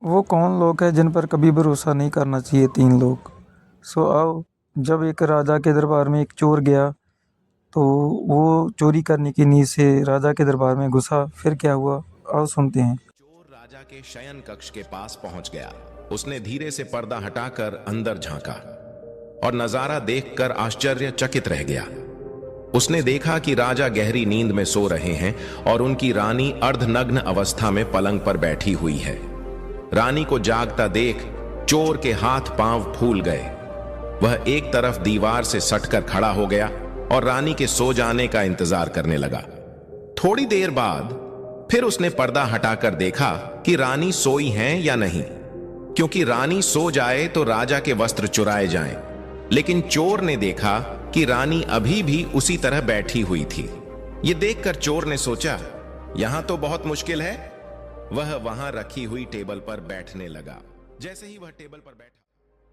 वो कौन लोग हैं जिन पर कभी भरोसा नहीं करना चाहिए? 3 लोग। सो आओ, जब एक राजा के दरबार में एक चोर गया, तो वो चोरी करने की नीयत से राजा के दरबार में घुसा। फिर क्या हुआ? आओ सुनते हैं। चोर राजा के शयन कक्ष के पास पहुंच गया। उसने धीरे से पर्दा हटाकर अंदर झांका और नजारा देखकर आश्चर्यचकित रह गया। उसने देखा कि राजा गहरी नींद में सो रहे हैं और उनकी रानी अर्धनग्न अवस्था में पलंग पर बैठी हुई है। रानी को जागता देख चोर के हाथ पांव फूल गए। वह एक तरफ दीवार से सटकर खड़ा हो गया और रानी के सो जाने का इंतजार करने लगा। थोड़ी देर बाद फिर उसने पर्दा हटाकर देखा कि रानी सोई हैं या नहीं, क्योंकि रानी सो जाए तो राजा के वस्त्र चुराए जाएं। लेकिन चोर ने देखा कि रानी अभी भी उसी तरह बैठी हुई थी। यह देखकर चोर ने सोचा, यहां तो बहुत मुश्किल है। वह वहां रखी हुई टेबल पर बैठने लगा। जैसे ही वह टेबल पर बैठा,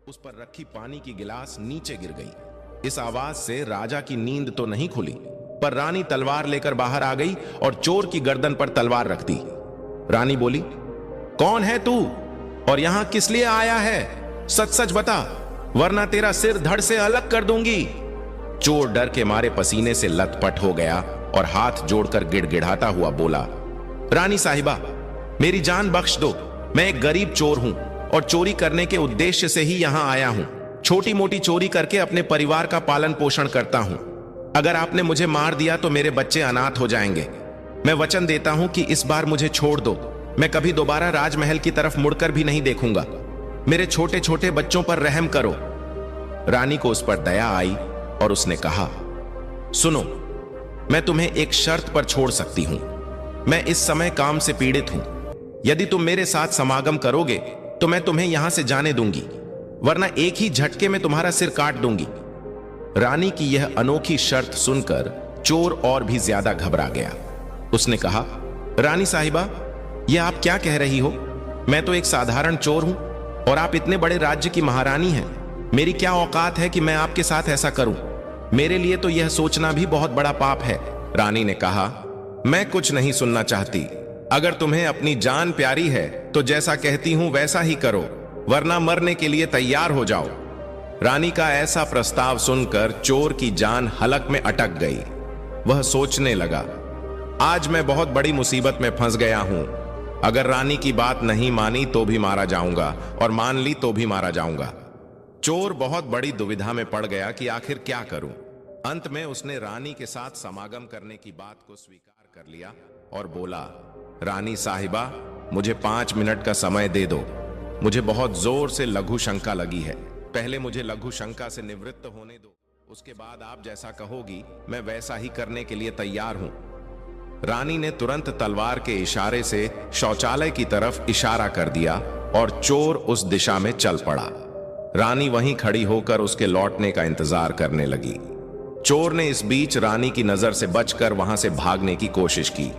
उस पर रखी पानी की गिलास नीचे गिर गई। इस आवाज से राजा की नींद तो नहीं खुली, पर रानी तलवार लेकर बाहर आ गई और चोर की गर्दन पर तलवार रख दी। रानी बोली, कौन है तू और यहां किस लिए आया है? सच सच बता, वरना तेरा सिर धड़ से अलग कर दूंगी। चोर डर के मारे पसीने से लथपथ हो गया और हाथ जोड़कर गिड़गिड़ाता हुआ बोला, रानी साहिबा, मेरी जान बख्श दो। मैं एक गरीब चोर हूं और चोरी करने के उद्देश्य से ही यहां आया हूं। छोटी मोटी चोरी करके अपने परिवार का पालन पोषण करता हूं। अगर आपने मुझे मार दिया तो मेरे बच्चे अनाथ हो जाएंगे। मैं वचन देता हूं कि इस बार मुझे छोड़ दो। मैं कभी दोबारा राजमहल की तरफ मुड़कर भी नहीं देखूंगा। मेरे छोटे छोटे बच्चों पर रहम करो। रानी को उस पर दया आई और उसने कहा, सुनो, मैं तुम्हें एक शर्त पर छोड़ सकती हूं। मैं इस समय काम से पीड़ित हूं। यदि तुम मेरे साथ समागम करोगे तो मैं तुम्हें यहां से जाने दूंगी, वरना एक ही झटके में तुम्हारा सिर काट दूंगी। रानी की यह अनोखी शर्त सुनकर चोर और भी ज्यादा घबरा गया। उसने कहा, रानी साहिबा, यह आप क्या कह रही हो? मैं तो एक साधारण चोर हूं और आप इतने बड़े राज्य की महारानी हैं। मेरी क्या औकात है कि मैं आपके साथ ऐसा करूं? मेरे लिए तो यह सोचना भी बहुत बड़ा पाप है। रानी ने कहा, मैं कुछ नहीं सुनना चाहती। अगर तुम्हें अपनी जान प्यारी है तो जैसा कहती हूं वैसा ही करो, वरना मरने के लिए तैयार हो जाओ। रानी का ऐसा प्रस्ताव सुनकर चोर की जान हलक में अटक गई। वह सोचने लगा, आज मैं बहुत बड़ी मुसीबत में फंस गया हूं। अगर रानी की बात नहीं मानी तो भी मारा जाऊंगा और मान ली तो भी मारा जाऊंगा। चोर बहुत बड़ी दुविधा में पड़ गया कि आखिर क्या करूं। अंत में उसने रानी के साथ समागम करने की बात को स्वीकार कर लिया और बोला, रानी साहिबा, मुझे 5 मिनट का समय दे दो। मुझे बहुत जोर से लघु शंका लगी है। पहले मुझे लघु शंका से निवृत्त होने दो, उसके बाद आप जैसा कहोगी मैं वैसा ही करने के लिए तैयार हूं। रानी ने तुरंत तलवार के इशारे से शौचालय की तरफ इशारा कर दिया और चोर उस दिशा में चल पड़ा। रानी वहीं खड़ी होकर उसके लौटने का इंतजार करने लगी। चोर ने इस बीच रानी की नजर से बचकर वहां से भागने की कोशिश की।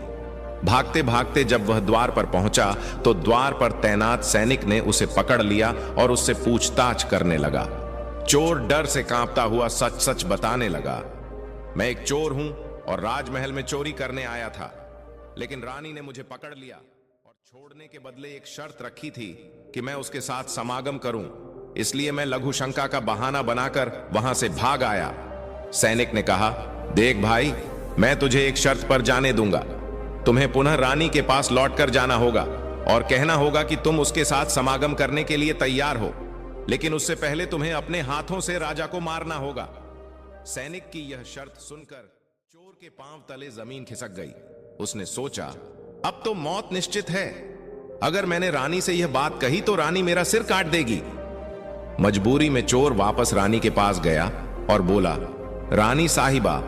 भागते भागते जब वह द्वार पर पहुंचा तो द्वार पर तैनात सैनिक ने उसे पकड़ लिया और उससे पूछताछ करने लगा। चोर डर से कांपता हुआ सच सच बताने लगा, मैं एक चोर हूं और राजमहल में चोरी करने आया था, लेकिन रानी ने मुझे पकड़ लिया और छोड़ने के बदले एक शर्त रखी थी कि मैं उसके साथ समागम करूं। इसलिए मैं लघु शंका का बहाना बनाकर वहां से भाग आया। सैनिक ने कहा, देख भाई, मैं तुझे एक शर्त पर जाने दूंगा। तुम्हें पुनः रानी के पास लौटकर जाना होगा और कहना होगा कि तुम उसके साथ समागम करने के लिए तैयार हो, लेकिन उससे पहले तुम्हें अपने हाथों से राजा को मारना होगा। सैनिक की यह शर्त सुनकर चोर के पांव तले जमीन खिसक गई। उसने सोचा, अब तो मौत निश्चित है। अगर मैंने रानी से यह बात कही तो रानी मेरा सिर काट देगी। मजबूरी में चोर वापस रानी के पास गया और बोला, रानी साहिबा,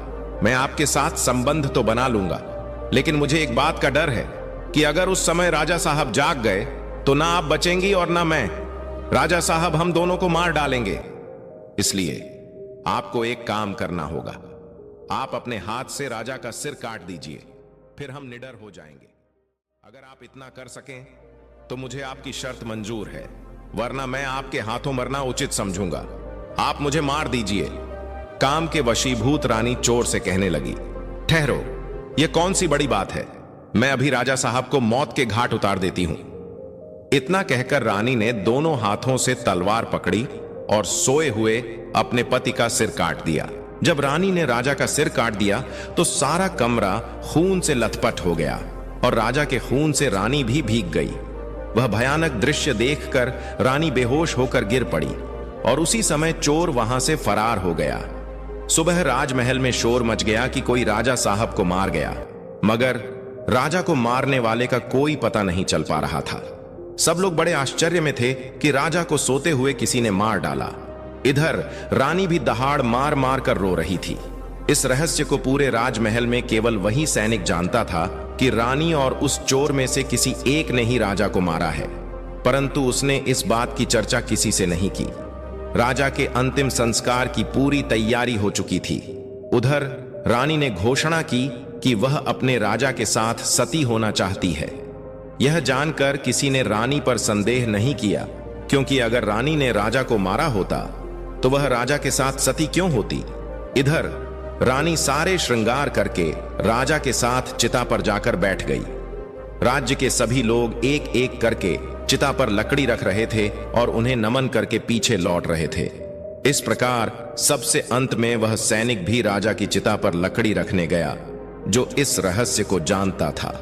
मैं आपके साथ संबंध तो बना लूंगा, लेकिन मुझे एक बात का डर है कि अगर उस समय राजा साहब जाग गए तो ना आप बचेंगी और ना मैं। राजा साहब हम दोनों को मार डालेंगे। इसलिए आपको एक काम करना होगा। आप अपने हाथ से राजा का सिर काट दीजिए, फिर हम निडर हो जाएंगे। अगर आप इतना कर सकें तो मुझे आपकी शर्त मंजूर है, वरना मैं आपके हाथों मरना उचित समझूंगा। आप मुझे मार दीजिए। काम के वशीभूत रानी चोर से कहने लगी, ठहरो, यह कौन सी बड़ी बात है? मैं अभी राजा साहब को मौत के घाट उतार देती हूं। इतना कहकर रानी ने दोनों हाथों से तलवार पकड़ी और सोए हुए अपने पति का सिर काट दिया। जब रानी ने राजा का सिर काट दिया तो सारा कमरा खून से लथपथ हो गया और राजा के खून से रानी भी भीग गई। वह भयानक दृश्य देखकर रानी बेहोश होकर गिर पड़ी और उसी समय चोर वहां से फरार हो गया। सुबह राजमहल में शोर मच गया कि कोई राजा साहब को मार गया, मगर राजा को मारने वाले का कोई पता नहीं चल पा रहा था। सब लोग बड़े आश्चर्य में थे कि राजा को सोते हुए किसी ने मार डाला। इधर रानी भी दहाड़ मार मार कर रो रही थी। इस रहस्य को पूरे राजमहल में केवल वही सैनिक जानता था कि रानी और उस चोर में से किसी एक ने ही राजा को मारा है, परंतु उसने इस बात की चर्चा किसी से नहीं की। राजा के अंतिम संस्कार की पूरी तैयारी हो चुकी थी। उधर रानी ने घोषणा की कि वह अपने राजा के साथ सती होना चाहती है। यह जानकर किसी ने रानी पर संदेह नहीं किया, क्योंकि अगर रानी ने राजा को मारा होता तो वह राजा के साथ सती क्यों होती। इधर रानी सारे श्रृंगार करके राजा के साथ चिता पर जाकर बैठ गई। राज्य के सभी लोग एक एक करके चिता पर लकड़ी रख रहे थे और उन्हें नमन करके पीछे लौट रहे थे। इस प्रकार सबसे अंत में वह सैनिक भी राजा की चिता पर लकड़ी रखने गया जो इस रहस्य को जानता था।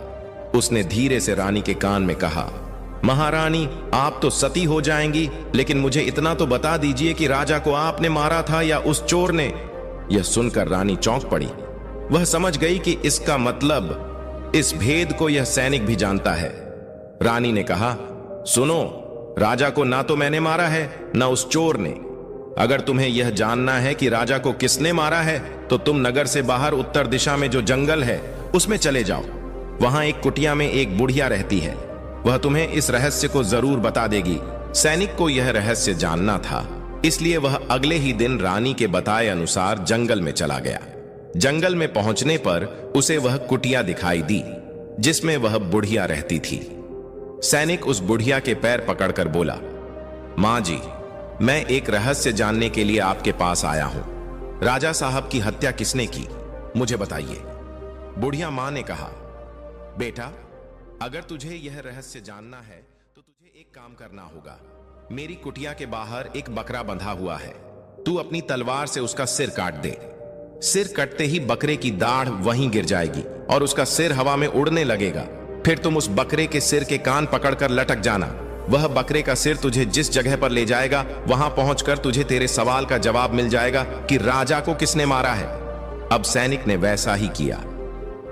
उसने धीरे से रानी के कान में कहा, महारानी, आप तो सती हो जाएंगी, लेकिन मुझे इतना तो बता दीजिए कि राजा को आपने मारा था या उस चोर ने। यह सुनकर रानी चौंक पड़ी। वह समझ गई कि इसका मतलब इस भेद को यह सैनिक भी जानता है। रानी ने कहा, सुनो, राजा को ना तो मैंने मारा है ना उस चोर ने। अगर तुम्हें यह जानना है कि राजा को किसने मारा है तो तुम नगर से बाहर उत्तर दिशा में जो जंगल है उसमें चले जाओ। वहां एक कुटिया में एक बुढ़िया रहती है, वह तुम्हें इस रहस्य को जरूर बता देगी। सैनिक को यह रहस्य जानना था, इसलिए वह अगले ही दिन रानी के बताए अनुसार जंगल में चला गया। जंगल में पहुंचने पर उसे वह कुटिया दिखाई दी जिसमें वह बुढ़िया रहती थी। सैनिक उस बुढ़िया के पैर पकड़कर बोला, मां जी, मैं एक रहस्य जानने के लिए आपके पास आया हूं। राजा साहब की हत्या किसने की, मुझे बताइए। बुढ़िया मां ने कहा, बेटा, अगर तुझे यह रहस्य जानना है तो तुझे एक काम करना होगा। मेरी कुटिया के बाहर एक बकरा बंधा हुआ है, तू अपनी तलवार से उसका सिर काट दे। सिर कटते ही बकरे की दाढ़ वहीं गिर जाएगी और उसका सिर हवा में उड़ने लगेगा। फिर तुम उस बकरे के सिर के कान पकड़कर लटक जाना। वह बकरे का सिर तुझे जिस जगह पर ले जाएगा वहां पहुंचकर तुझे तेरे सवाल का जवाब मिल जाएगा कि राजा को किसने मारा है। अब सैनिक ने वैसा ही किया।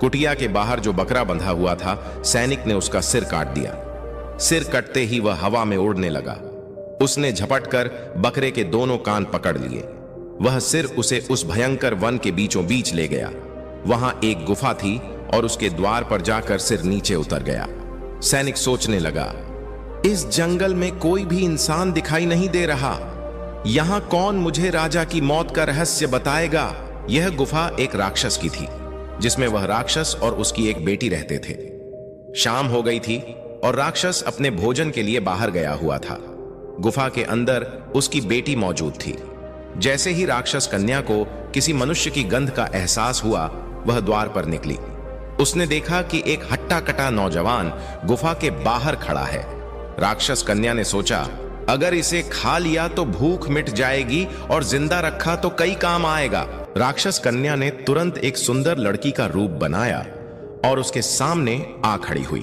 कुटिया के बाहर जो बकरा बंधा हुआ था, सैनिक ने उसका सिर काट दिया। सिर कटते ही वह हवा में उड़ने लगा। उसने झपटकर बकरे के दोनों कान पकड़ लिए। वह सिर उसे उस भयंकर वन के बीचों बीच ले गया। वहां एक गुफा थी और उसके द्वार पर जाकर सिर नीचे उतर गया। सैनिक सोचने लगा, इस जंगल में कोई भी इंसान दिखाई नहीं दे रहा। यहां कौन मुझे राजा की मौत का रहस्य बताएगा। यह गुफा एक राक्षस की थी जिसमें वह राक्षस और उसकी एक बेटी रहते थे। शाम हो गई थी और राक्षस अपने भोजन के लिए बाहर गया हुआ था। गुफा के अंदर उसकी बेटी मौजूद थी। जैसे ही राक्षस कन्या को किसी मनुष्य की गंध का एहसास हुआ, वह द्वार पर निकली। उसने देखा कि एक हट्टा कटा नौजवान गुफा के बाहर खड़ा है। राक्षस कन्या ने सोचा, अगर इसे खा लिया तो भूख मिट जाएगी और जिंदा रखा तो कई काम आएगा। राक्षस कन्या ने तुरंत एक सुंदर लड़की का रूप बनाया और उसके सामने आ खड़ी हुई।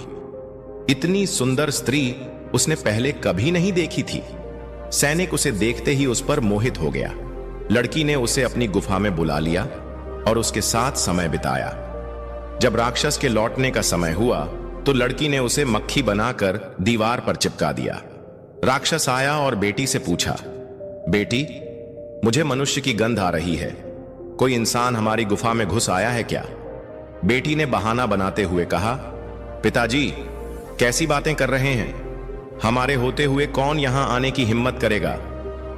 इतनी सुंदर स्त्री उसने पहले कभी नहीं देखी थी। सैनिक उसे देखते ही उस पर मोहित हो गया। लड़की ने उसे अपनी गुफा में बुला लिया और उसके साथ समय बिताया। जब राक्षस के लौटने का समय हुआ तो लड़की ने उसे मक्खी बनाकर दीवार पर चिपका दिया। राक्षस आया और बेटी से पूछा, बेटी, मुझे मनुष्य की गंध आ रही है, कोई इंसान हमारी गुफा में घुस आया है क्या? बेटी ने बहाना बनाते हुए कहा, पिताजी, कैसी बातें कर रहे हैं? हमारे होते हुए कौन यहां आने की हिम्मत करेगा?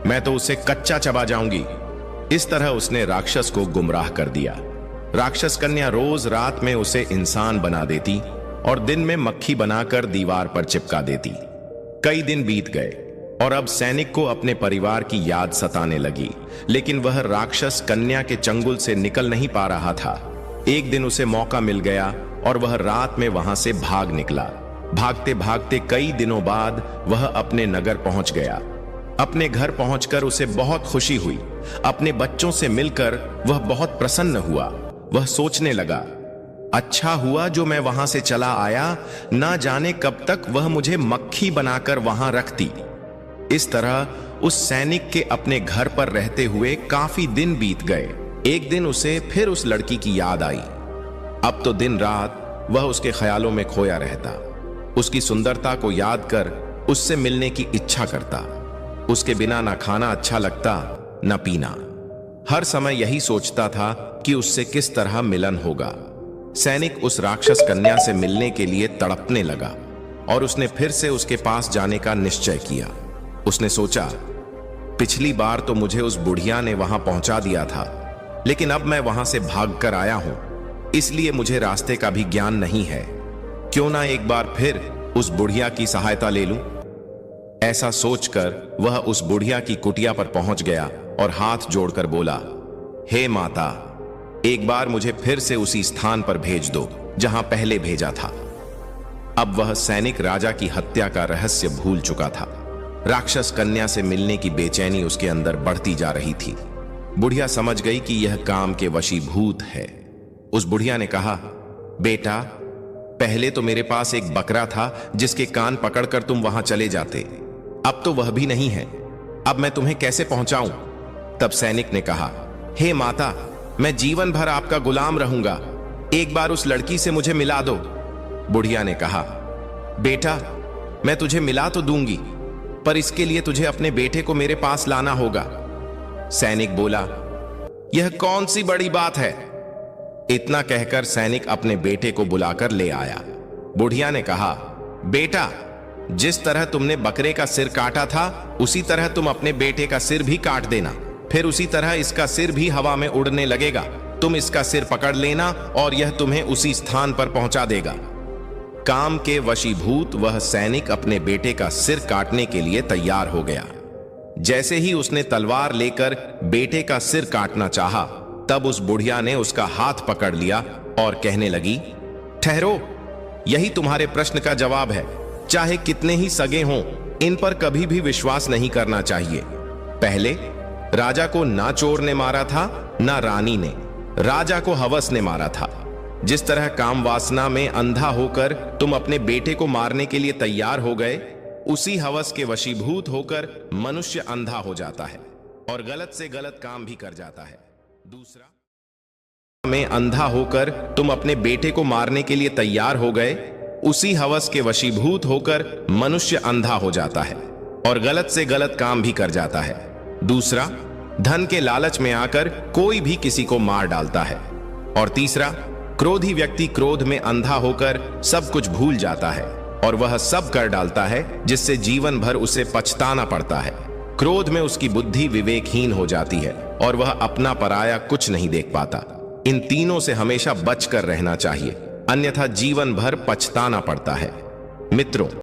मैं तो उसे कच्चा चबा जाऊंगी। इस तरह उसने राक्षस को गुमराह कर दिया। राक्षस कन्या रोज रात में उसे इंसान बना देती और दिन में मक्खी बनाकर दीवार पर चिपका देती। कई दिन बीत गए और अब सैनिक को अपने परिवार की याद सताने लगी, लेकिन वह राक्षस कन्या के चंगुल से निकल नहीं पा रहा था। एक दिन उसे मौका मिल गया और वह रात में वहां से भाग निकला। भागते भागते कई दिनों बाद वह अपने नगर पहुंच गया। अपने घर पहुंचकर उसे बहुत खुशी हुई। अपने बच्चों से मिलकर वह बहुत प्रसन्न हुआ। वह सोचने लगा, अच्छा हुआ जो मैं वहां से चला आया, ना जाने कब तक वह मुझे मक्खी बनाकर वहां रखती। इस तरह उस सैनिक के अपने घर पर रहते हुए काफी दिन बीत गए। एक दिन उसे फिर उस लड़की की याद आई। अब तो दिन रात वह उसके ख्यालों में खोया रहता। उसकी सुंदरता को याद कर उससे मिलने की इच्छा करता। उसके बिना ना खाना अच्छा लगता न पीना। हर समय यही सोचता था कि उससे किस तरह मिलन होगा। सैनिक उस राक्षस कन्या से मिलने के लिए तड़पने लगा और उसने फिर से उसके पास जाने का निश्चय किया। उसने सोचा, पिछली बार तो मुझे उस बुढ़िया ने वहां पहुंचा दिया था, लेकिन अब मैं वहां से भागकर आया हूं, इसलिए मुझे रास्ते का भी ज्ञान नहीं है। क्यों ना एक बार फिर उस बुढ़िया की सहायता ले लूं। ऐसा सोचकर वह उस बुढ़िया की कुटिया पर पहुंच गया और हाथ जोड़कर बोला, हे माता, एक बार मुझे फिर से उसी स्थान पर भेज दो जहां पहले भेजा था। अब वह सैनिक राजा की हत्या का रहस्य भूल चुका था। राक्षस कन्या से मिलने की बेचैनी उसके अंदर बढ़ती जा रही थी। बुढ़िया समझ गई कि यह काम के वशीभूत है। उस बुढ़िया ने कहा, बेटा, पहले तो मेरे पास एक बकरा था जिसके कान पकड़कर तुम वहां चले जाते, अब तो वह भी नहीं है। अब मैं तुम्हें कैसे पहुंचाऊं? तब सैनिक ने कहा, हे माता, मैं जीवन भर आपका गुलाम रहूंगा, एक बार उस लड़की से मुझे मिला दो। बुढ़िया ने कहा, बेटा, मैं तुझे मिला तो दूंगी, पर इसके लिए तुझे अपने बेटे को मेरे पास लाना होगा। सैनिक बोला, यह कौन सी बड़ी बात है? इतना कहकर सैनिक अपने बेटे को बुलाकर ले आया। बुढ़िया ने कहा, बेटा, जिस तरह तुमने बकरे का सिर काटा था, उसी तरह तुम अपने बेटे का सिर भी काट देना। फिर उसी तरह इसका सिर भी हवा में उड़ने लगेगा। तुम इसका सिर पकड़ लेना और यह तुम्हें उसी स्थान पर पहुंचा देगा। काम के वशीभूत वह सैनिक अपने बेटे का सिर काटने के लिए तैयार हो गया। जैसे ही उसने तलवार लेकर बेटे का सिर काटना चाहा, तब उस बुढ़िया ने उसका हाथ पकड़ लिया और कहने लगी, ठहरो, यही तुम्हारे प्रश्न का जवाब है। चाहे कितने ही सगे हों, इन पर कभी भी विश्वास नहीं करना चाहिए। पहले राजा को ना चोर ने मारा था, ना रानी ने। राजा को हवस ने मारा था। जिस तरह काम वासना में अंधा होकर तुम अपने बेटे को मारने के लिए तैयार हो गए, उसी हवस के वशीभूत होकर मनुष्य अंधा हो जाता है और गलत से गलत काम भी कर जाता है। दूसरा, में अंधा होकर तुम अपने बेटे को मारने के लिए तैयार हो गए, उसी हवस के वशीभूत होकर मनुष्य अंधा हो जाता है और गलत से गलत काम भी कर जाता है। दूसरा, धन के लालच में आकर कोई भी किसी को मार डालता है। और तीसरा, क्रोधी व्यक्ति क्रोध में अंधा होकर सब कुछ भूल जाता है और वह सब कर डालता है जिससे जीवन भर उसे पछताना पड़ता है। क्रोध में उसकी बुद्धि विवेकहीन हो जाती है और वह अपना पराया कुछ नहीं देख पाता। इन तीनों से हमेशा बचकर रहना चाहिए, अन्यथा जीवन भर पछताना पड़ता है। मित्रों,